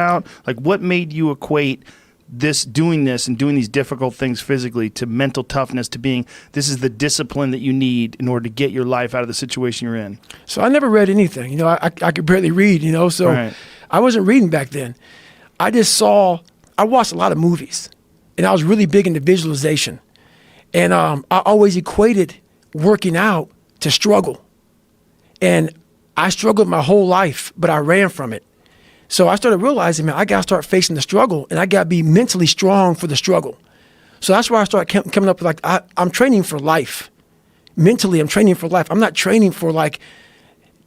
out? Like, what made you equate doing this and doing these difficult things physically to mental toughness, to being, this is the discipline that you need in order to get your life out of the situation you're in? So I never read anything. You know, I could barely read, you know, so Right. I wasn't reading back then. I watched a lot of movies, and I was really big into visualization. And I always equated working out to struggle. And I struggled my whole life, but I ran from it. So I started realizing, man, I got to start facing the struggle, and I got to be mentally strong for the struggle. So that's where I started coming up with, like, I'm training for life. Mentally, I'm training for life. I'm not training for, like,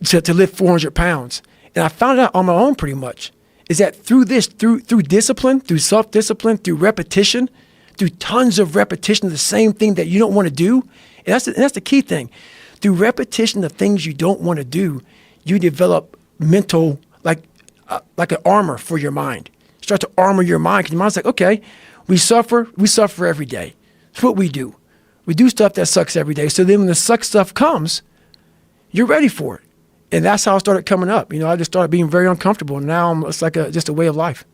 to lift 400 pounds. And I found out on my own pretty much, is that through discipline, through self-discipline, through repetition, through tons of repetition of the same thing that you don't want to do, and that's the key thing. Through repetition of things you don't want to do, you develop mental, like an armor for your mind. You start to armor your mind, because your mind's like, okay, we suffer every day. That's what we do. We do stuff that sucks every day. So then when the suck stuff comes, you're ready for it. And that's how I started coming up. You know, I just started being very uncomfortable. And now it's like just a way of life.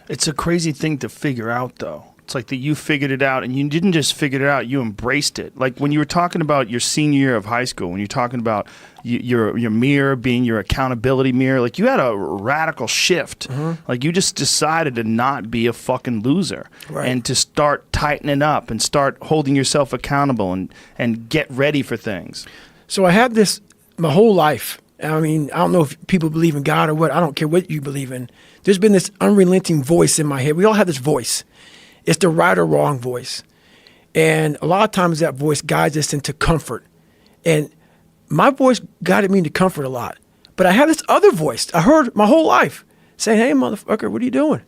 It's a crazy thing to figure out, though. It's like that you figured it out, and you didn't just figure it out, you embraced it. Like when you were talking about your senior year of high school, when you're talking about your mirror being your accountability mirror, like you had a radical shift. Mm-hmm. Like you just decided to not be a fucking loser, right, and to start tightening up and start holding yourself accountable and get ready for things. So I had this my whole life. I mean, I don't know if people believe in God or what. I don't care what you believe in. There's been this unrelenting voice in my head. We all have this voice. It's the right or wrong voice. And a lot of times that voice guides us into comfort. And my voice guided me into comfort a lot. But I had this other voice I heard my whole life saying, hey, motherfucker, what are you doing?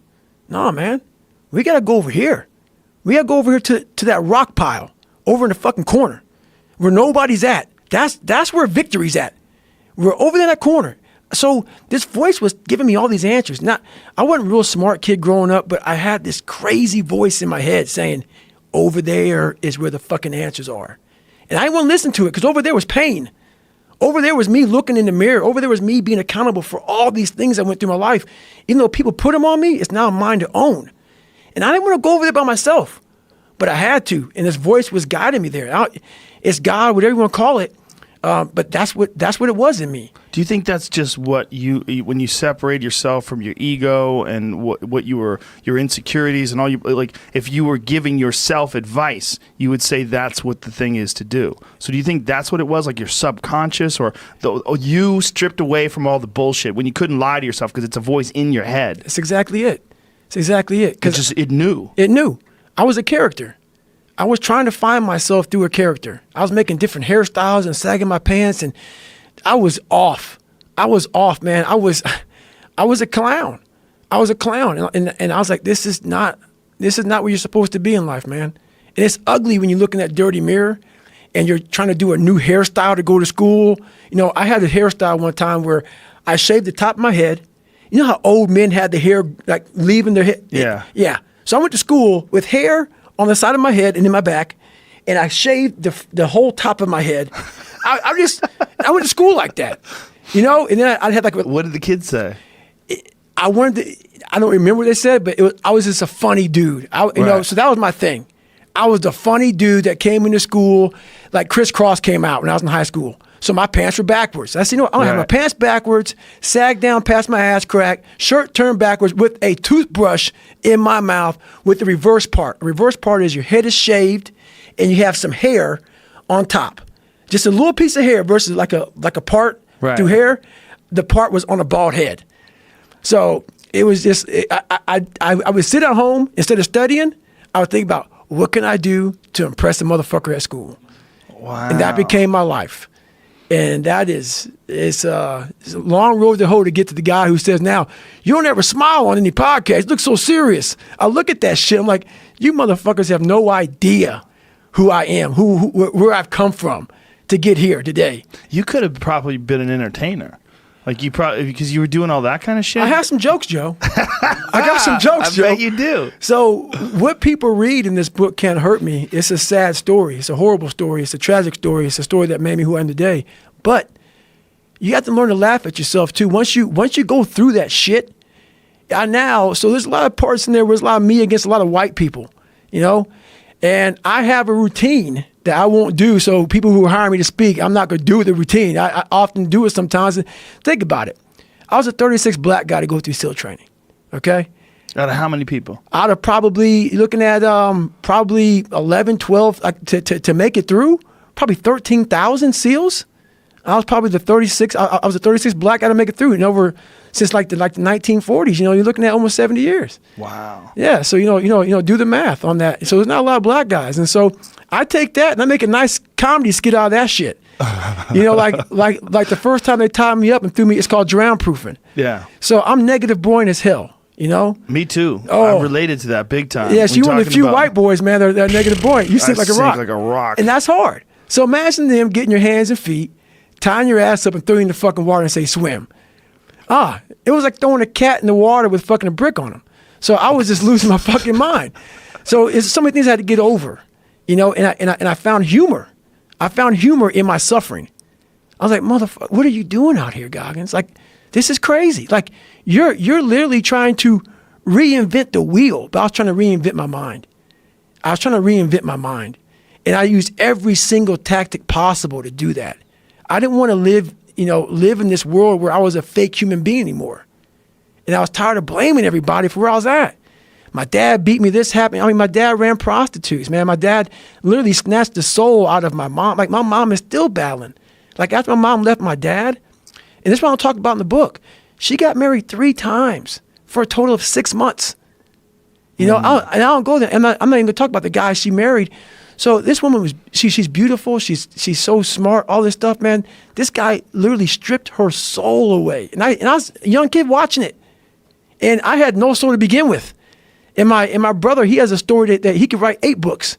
No, man, we got to go over here. We got to go over here to that rock pile over in the fucking corner where nobody's at. That's where victory's at. We're over there in that corner. So this voice was giving me all these answers. Now, I wasn't a real smart kid growing up, but I had this crazy voice in my head saying, over there is where the fucking answers are. And I didn't want to listen to it because over there was pain. Over there was me looking in the mirror. Over there was me being accountable for all these things that went through my life. Even though people put them on me, it's now mine to own. And I didn't want to go over there by myself, but I had to. And this voice was guiding me there. It's God, whatever you want to call it. But that's what it was in me. Do you think that's just what when you separate yourself from your ego and what your insecurities and all you, like if you were giving yourself advice, you would say that's what the thing is to do. So do you think that's what it was, like your subconscious, or you stripped away from all the bullshit when you couldn't lie to yourself because it's a voice in your head? That's exactly it. It's exactly it. Because it knew. It knew. I was a character. I was trying to find myself through a character. I was making different hairstyles and sagging my pants, and I was off. I was off, man. I was a clown. I was a clown, and I was like, this is not where you're supposed to be in life, man. And it's ugly when you look in that dirty mirror, and you're trying to do a new hairstyle to go to school. You know, I had a hairstyle one time where I shaved the top of my head. You know how old men had the hair like leaving their head? Yeah. Yeah. So I went to school with hair on the side of my head and in my back, and I shaved the whole top of my head. I went to school like that, you know. And then I had like. What did the kids say? I don't remember what they said, but I was just a funny dude. You know, so that was my thing. I was the funny dude that came into school, like Crisscross came out when I was in high school. So my pants were backwards. I said, you know, I'm gonna have my pants backwards, sag down past my ass crack, shirt turned backwards with a toothbrush in my mouth with the reverse part. The reverse part is your head is shaved and you have some hair on top. Just a little piece of hair versus like a part through hair. The part was on a bald head. So it was just, I would sit at home instead of studying. I would think about what can I do to impress the motherfucker at school. Wow. And that became my life. And that it's a long road to hoe to get to the guy who says, now, you don't ever smile on any podcast. You look so serious. I look at that shit. I'm like, you motherfuckers have no idea who I am, where I've come from to get here today. You could have probably been an entertainer. Like you probably, because you were doing all that kind of shit? I have some jokes, Joe. I got some jokes, Joe. I bet you do. So what people read in this book can't hurt me. It's a sad story. It's a horrible story. It's a tragic story. It's a story that made me who I am today. But you have to learn to laugh at yourself too. Once you go through that shit, So there's a lot of parts in there where there's a lot of me against a lot of white people, you know? And I have a routine that I won't do. So people who hire me to speak, I'm not going to do the routine. I often do it sometimes. Think about it. I was a 36 black guy to go through SEAL training, okay? Out of how many people? Out of probably, looking at probably 11, 12, to make it through, probably 13,000 SEALs. I was probably the 36, I was the 36 black guy to make it through. And since like the 1940s, you're looking at almost 70 years. Wow. Yeah, so do the math on that. So there's not a lot of black guys, and so I take that and I make a nice comedy skit out of that shit. Like the first time they tied me up and threw me, it's called drown proofing. Yeah. So I'm negative boring as hell. Me too. Oh. I'm related to that big time. Yes, you're one of the few white boys, man. They're negative buoyant. You sink like a rock. Like a rock. And that's hard. So imagine them getting your hands and feet, tying your ass up and throwing you in the fucking water and say, swim. It was like throwing a cat in the water with fucking a brick on him. So I was just losing my fucking mind. So it's so many things I had to get over, and I found humor. I found humor in my suffering. I was like, motherfucker, what are you doing out here, Goggins? Like, this is crazy. Like, you're literally trying to reinvent the wheel, but I was trying to reinvent my mind. And I used every single tactic possible to do that. I didn't want to live in this world where I was a fake human being anymore. And I was tired of blaming everybody for where I was at. My dad beat me, this happened. I mean, my dad ran prostitutes, man. My dad literally snatched the soul out of my mom. Like, my mom is still battling. Like, after my mom left my dad, and this is what I'll talk about in the book, she got married 3 times for a total of 6 months. I don't go there. I'm not even going to talk about the guy she married. So this woman she's beautiful. She's so smart, all this stuff, man. This guy literally stripped her soul away. And I was a young kid watching it. And I had no soul to begin with. And my brother, he has a story that he could write 8 books.